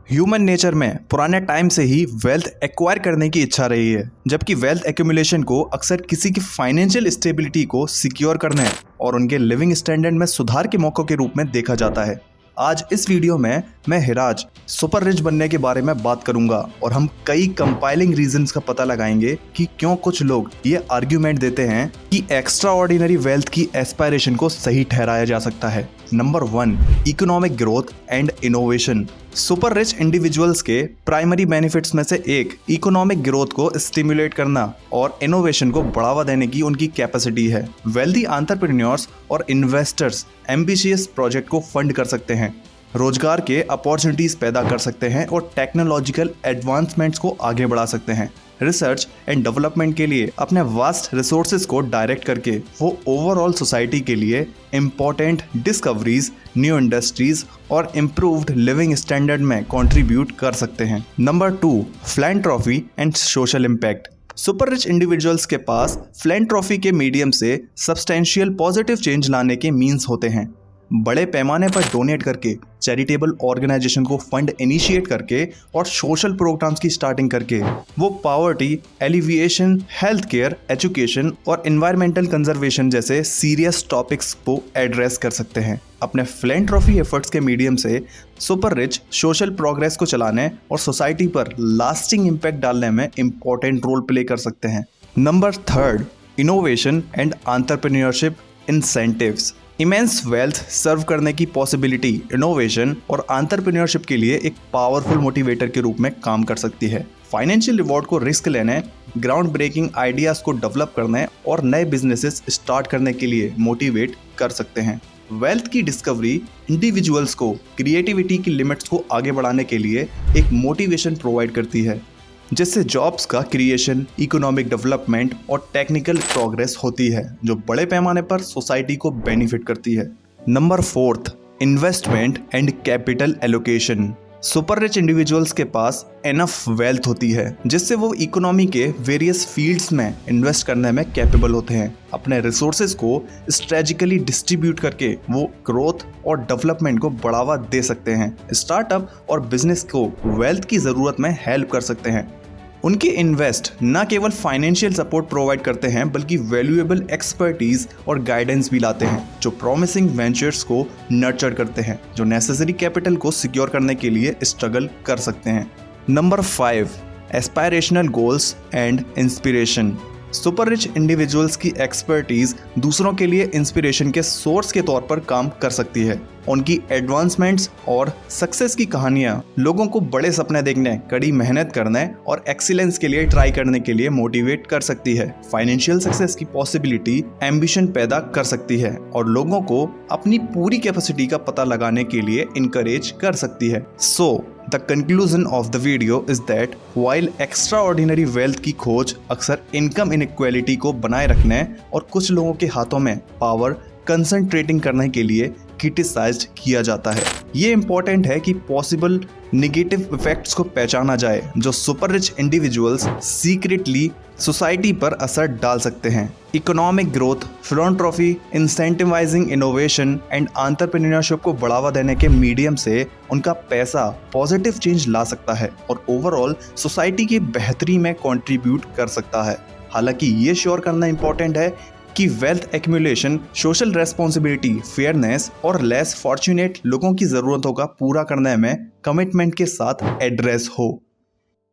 Human nature में पुराने time से ही वेल्थ एक्वायर करने की इच्छा रही है, जबकि वेल्थ एक्यूमुलेशन को अक्सर किसी की फाइनेंशियल स्टेबिलिटी को सिक्योर करने और उनके लिविंग स्टैंडर्ड में सुधार के मौकों के रूप में देखा जाता है। आज इस वीडियो में मैं हिराज सुपर रिच बनने के बारे में बात करूंगा और हम कई कंपाइलिंग रीजंस का पता लगाएंगे कि क्यों कुछ लोग ये आर्ग्यूमेंट देते हैं कि एक्स्ट्रा ऑर्डिनरी वेल्थ की एस्पायरेशन को सही ठहराया जा सकता है। Number 1, economic growth and innovation. Super rich individuals के प्राइमरी बेनिफिट्स में से एक इकोनॉमिक ग्रोथ को स्टिमुलेट करना और इनोवेशन को बढ़ावा देने की उनकी कैपेसिटी है। वेल्दी एंटरप्रेन्योर्स और इन्वेस्टर्स एम्बिशियस प्रोजेक्ट को फंड कर सकते हैं, रोजगार के अपॉर्चुनिटीज पैदा कर सकते हैं और टेक्नोलॉजिकल एडवांसमेंट्स को आगे बढ़ा सकते हैं। रिसर्च एंड डेवलपमेंट के लिए अपने वास्ट रिसोर्सेज को डायरेक्ट करके वो ओवरऑल सोसाइटी के लिए इम्पोर्टेंट डिस्कवरीज, न्यू इंडस्ट्रीज और इम्प्रूव्ड लिविंग स्टैंडर्ड में कंट्रीब्यूट कर सकते हैं। Number 2, philanthropy and social impact. Super rich individuals के पास फिलैंथ्रोपी के मीडियम से सब्सटेंशियल पॉजिटिव चेंज लाने के मीन्स होते हैं। बड़े पैमाने पर डोनेट करके, चैरिटेबल ऑर्गेनाइजेशन को फंड इनिशिएट करके और सोशल प्रोग्राम्स की स्टार्टिंग करके वो poverty alleviation, health care, education और एनवायरमेंटल कंजर्वेशन जैसे सीरियस टॉपिक्स को एड्रेस कर सकते हैं। अपने फिलैंथ्रोपी एफर्ट्स के मीडियम से सुपर रिच सोशल प्रोग्रेस को चलाने और सोसाइटी पर लास्टिंग इम्पैक्ट डालने में इंपॉर्टेंट रोल प्ले कर सकते हैं। Number 3, innovation and entrepreneurship incentives. Immense wealth serve करने की पॉसिबिलिटी इनोवेशन और एंटरप्रेन्योरशिप के लिए एक पावरफुल मोटिवेटर के रूप में काम कर सकती है। फाइनेंशियल रिवॉर्ड को रिस्क लेने, ग्राउंड ब्रेकिंग आइडियाज को डेवलप करने और नए बिजनेसेस स्टार्ट करने के लिए मोटिवेट कर सकते हैं। वेल्थ की डिस्कवरी इंडिविजुअल्स को क्रिएटिविटी की लिमिट्स को आगे बढ़ाने के लिए एक मोटिवेशन प्रोवाइड करती है, जिससे जॉब्स का क्रिएशन, इकोनॉमिक डेवलपमेंट और टेक्निकल प्रोग्रेस होती है, जो बड़े पैमाने पर सोसाइटी को बेनिफिट करती है। Number 4, investment and capital allocation. Super rich individuals के पास एनफ वेल्थ होती है जिससे वो इकोनॉमी के वेरियस फील्ड्स में इन्वेस्ट करने में कैपेबल होते हैं। अपने रिसोर्सेज को स्ट्रेटेजिकली डिस्ट्रीब्यूट करके वो ग्रोथ और डेवलपमेंट को बढ़ावा दे सकते हैं, स्टार्टअप और बिजनेस को वेल्थ की ज़रूरत में हेल्प कर सकते हैं। उनके इन्वेस्ट न केवल फाइनेंशियल सपोर्ट प्रोवाइड करते हैं बल्कि वैल्यूएबल एक्सपर्टीज और गाइडेंस भी लाते हैं, जो प्रॉमिसिंग वेंचर्स को नर्चर करते हैं, जो नेसेसरी कैपिटल को सिक्योर करने के लिए स्ट्रगल कर सकते हैं। Number 5, aspirational goals and inspiration. Super rich individuals की एक्सपर्टीज दूसरों के लिए इंस्पिरेशन के सोर्स के तौर पर काम कर सकती है। उनकी एडवांसमेंट्स और सक्सेस की कहानियां लोगों को बड़े सपने देखने, कड़ी मेहनत करने और एक्सीलेंस के लिए ट्राई करने के लिए मोटिवेट कर सकती है। फाइनेंशियल सक्सेस की पॉसिबिलिटी एम्बिशन पैदा कर सकती है और लोगों को अपनी पूरी कैपेसिटी का पता लगाने के लिए इनकरेज कर सकती है। The conclusion of the video is that while extraordinary wealth की खोज अक्सर इनकम इनइक्वालिटी को बनाए रखने और कुछ लोगों के हाथों में पावर कंसंट्रेटिंग करने के लिए क्रिटिसाइज्ड किया जाता है, ये इम्पोर्टेंट है कि पॉसिबल नेगेटिव इफेक्ट्स को पहचाना जाए जो super rich individuals secretly society पर असर डाल सकते हैं। Economic growth, philanthropy, incentivising innovation and entrepreneurship को बढ़ावा देने के मीडियम से उनका पैसा पॉजिटिव चेंज ला सकता है और ओवरऑल सोसाइटी की बेहतरी में कंट्रीब्यूट कर सकता है। हालांकि ये श्योर करना इंपॉर्टेंट है कि wealth accumulation social responsibility, fairness और लेस फॉर्चुनेट लोगों की ज़रूरतों का पूरा करने में कमिटमेंट के साथ एड्रेस हो।